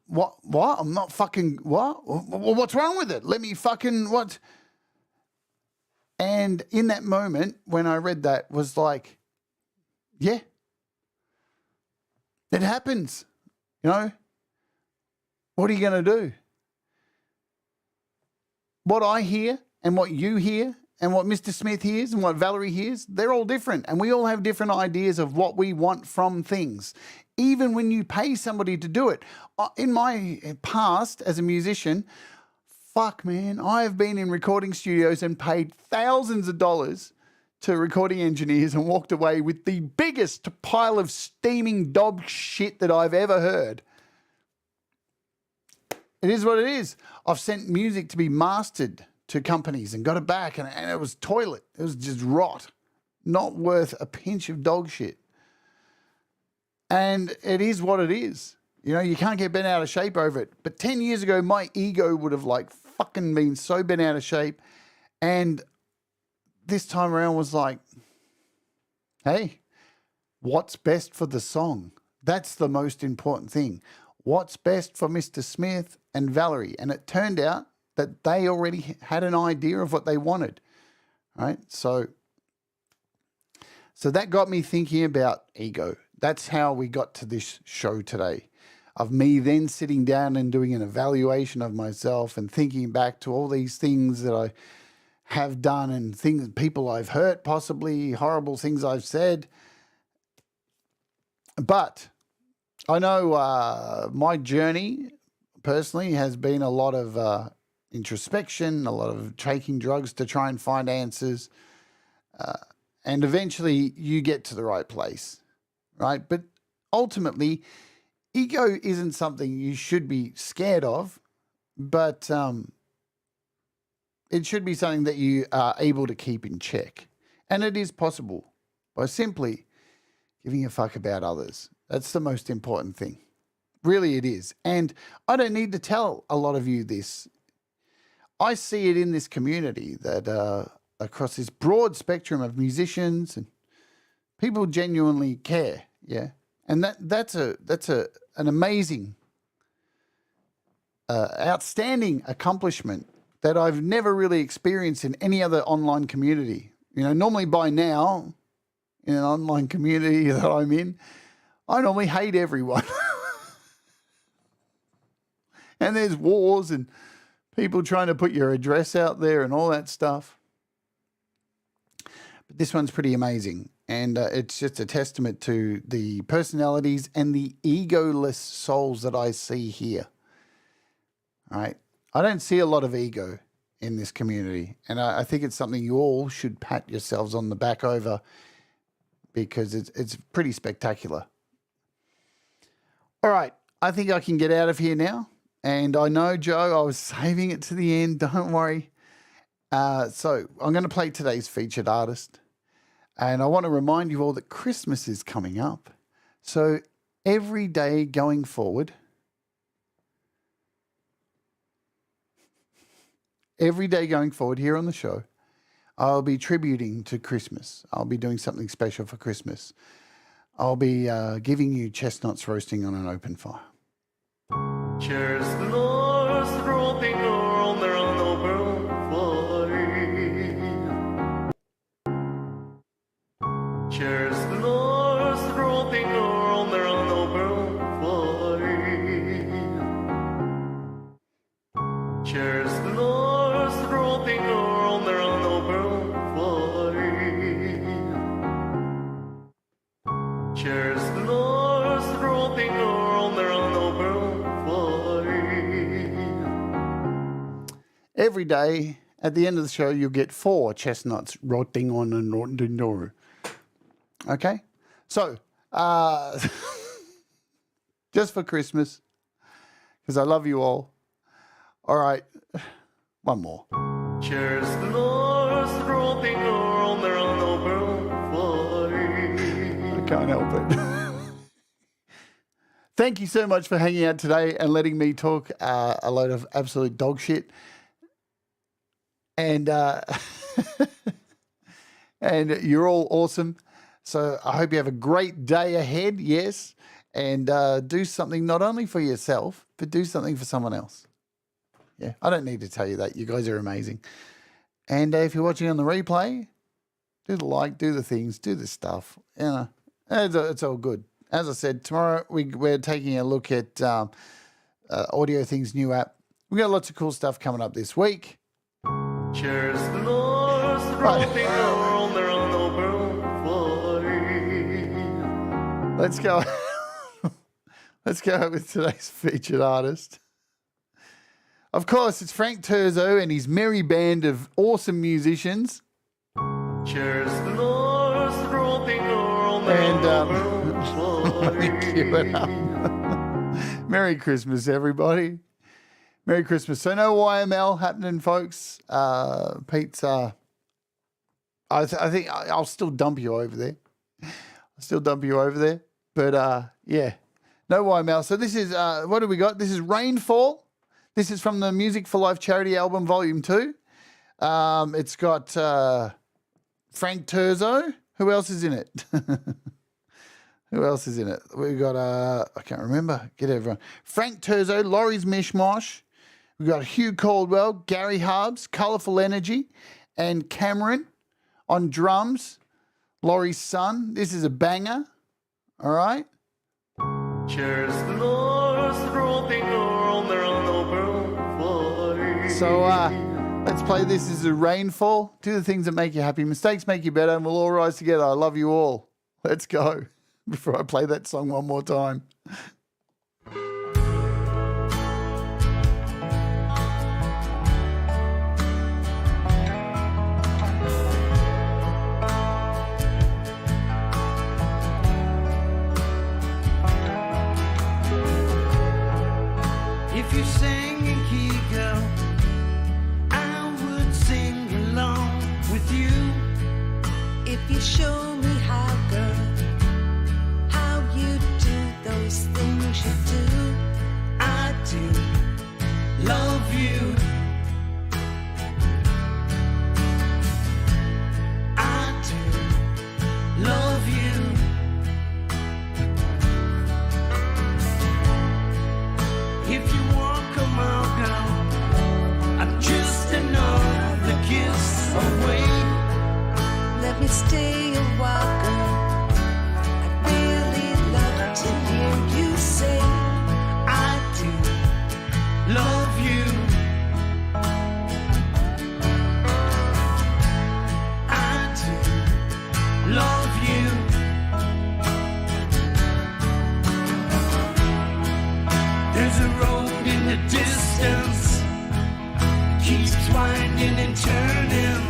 What? I'm not fucking, what? What's wrong with it? Let me fucking, what? And in that moment, when I read that, was like, yeah, it happens. What are you going to do? What I hear and what you hear and what Mr. Smith hears and what Valerie hears, they're all different. And we all have different ideas of what we want from things. Even when you pay somebody to do it. In my past as a musician, fuck man, I have been in recording studios and paid thousands of dollars to recording engineers and walked away with the biggest pile of steaming dog shit that I've ever heard. It is what it is. I've sent music to be mastered to companies and got it back, and it was toilet. It was just rot. Not worth a pinch of dog shit. And it is what it is. You can't get bent out of shape over it. But 10 years ago, my ego would have fucking been so bent out of shape. And this time around was like, hey, what's best for the song? That's the most important thing. What's best for Mr. Smith and Valerie? And it turned out that they already had an idea of what they wanted, right? So that got me thinking about ego. That's how we got to this show today. of me then sitting down and doing an evaluation of myself and thinking back to all these things that I have done and things, people I've hurt, possibly horrible things I've said. But I know my journey personally has been a lot of introspection, a lot of taking drugs to try and find answers. And eventually you get to the right place, right? But ultimately, ego isn't something you should be scared of, but it should be something that you are able to keep in check. And it is possible by simply giving a fuck about others. That's the most important thing. Really, it is. And I don't need to tell a lot of you this. I see it in this community that across this broad spectrum of musicians and people genuinely care, yeah? And that's an amazing, outstanding accomplishment that I've never really experienced in any other online community. You know, normally by now, in an online community that I'm in, I normally hate everyone. And there's wars and people trying to put your address out there and all that stuff. But this one's pretty amazing. And it's just a testament to the personalities and the egoless souls that I see here. All right. I don't see a lot of ego in this community. And I think it's something you all should pat yourselves on the back over because it's pretty spectacular. All right. I think I can get out of here now. And I know, Joe, I was saving it to the end. Don't worry. So I'm going to play today's featured artist. And I want to remind you all that Christmas is coming up. So every day going forward, here on the show, I'll be tributing to Christmas. I'll be doing something special for Christmas. I'll be giving you chestnuts roasting on an open fire. Chestnuts roasting on their open fire. Chestnuts roasting on their open fire. Chestnuts roasting on their open fire. Chestnuts roasting on their open fire. Every day, at the end of the show, you'll get 4 chestnuts rotting on and rotting door. Okay? So, just for Christmas, because I love you all. All right, one more. Chestnuts roasting on their open fire. I can't help it. Thank you so much for hanging out today and letting me talk a load of absolute dog shit. And and you're all awesome. So I hope you have a great day ahead, yes, and do something not only for yourself, but do something for someone else. Yeah, I don't need to tell you that. You guys are amazing. And if you're watching on the replay, do the like, do the things, do the stuff. You know, it's all good. As I said, tomorrow we're taking a look at Audio Things new app. We got lots of cool stuff coming up this week. Chestnuts roasting on their open fire. Let's go. Let's go with today's featured artist. Of course, it's Frank Turzo and his merry band of awesome musicians. Chestnuts roasting on their open fire. Merry Christmas, everybody. Merry Christmas. So no YML happening, folks. Pete's, I think I'll still dump you over there. But, yeah, no YML. So this is, what do we got? This is Rainfall. This is from the Music for Life charity album, Volume 2. It's got Frank Turzo. Who else is in it? Who else is in it? We've got, I can't remember. Get everyone. Frank Turzo, Laurie's Mishmosh. We've got Hugh Caldwell, Gary Harbs, Colourful Energy, and Cameron on drums. Laurie's son. This is a banger. All right. Chestnuts thing girl, there are no pearls. So let's play This Is a Rainfall. Do the things that make you happy. Mistakes make you better, and we'll all rise together. I love you all. Let's go. Before I play that song one more time. If you sang in key, girl, I would sing along with you. If you show me how, girl, how you do those things you do, I do love you. I do love you. If you walk a mile, girl, I'm just another kiss away. let me stay a while, girl. I'd really love to hear you say, I do love you. I do love you. There's a road in the distance, keeps winding and turning,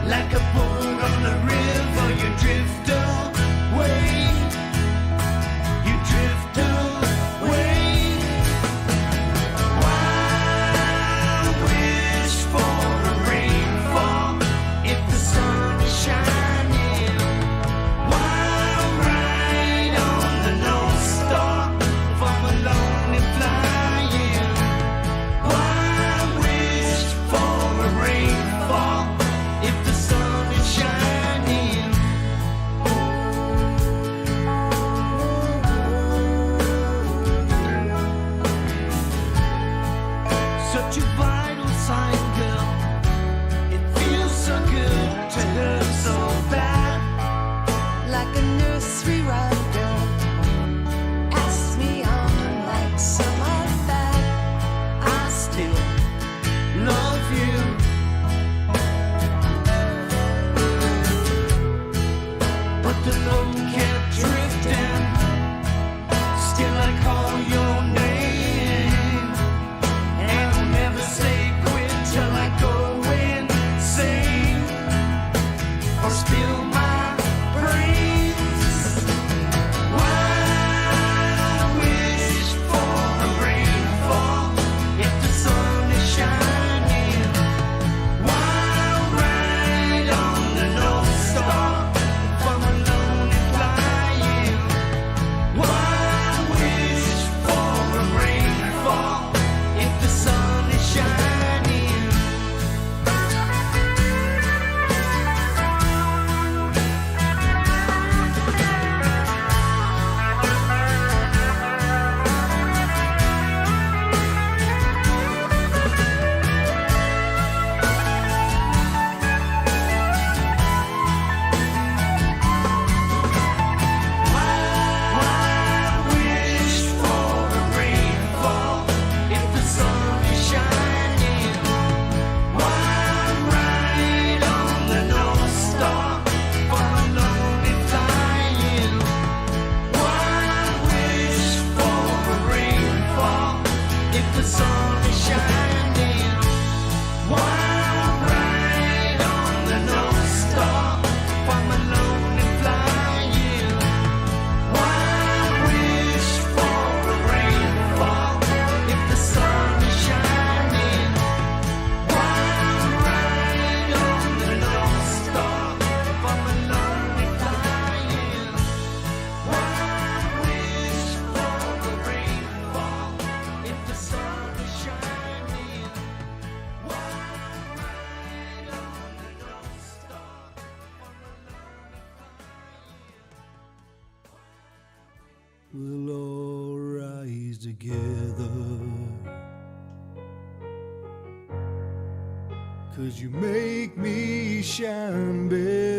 like a boat on the river. You drift away, you drift away. Why wish for a rainfall if the sun is shining? Why ride on the North Star from a lonely flying? Why wish for a rainfall if the sun is shining? Such a vital sign, girl. It feels so good to hurt so bad. like a nursery rhyme, girl. Pass me on like some of that. I still love you. But the love kept drifting. Still I call your name, and I'll never say quit till I go insane or spill my brains. Why wish for a rainfall if the sun is shining? Why ride on the North Star from a lonely flying? Why wish for a rainfall if the sun is shining? Why wish for a rainfall if the sun is shining? Why ride on the North Star from a lonely flying? Why wish for a rainfall if the sun is shining? Why ride on the North Star from a lonely flying? Why wish for a rainfall if the sun is shining? Why ride on the North Star from a lonely flying? Why wish for a rainfall if the sun is shining? Why ride on the North Star from a lonely flying? We'll all rise together, 'cause you make me shine better.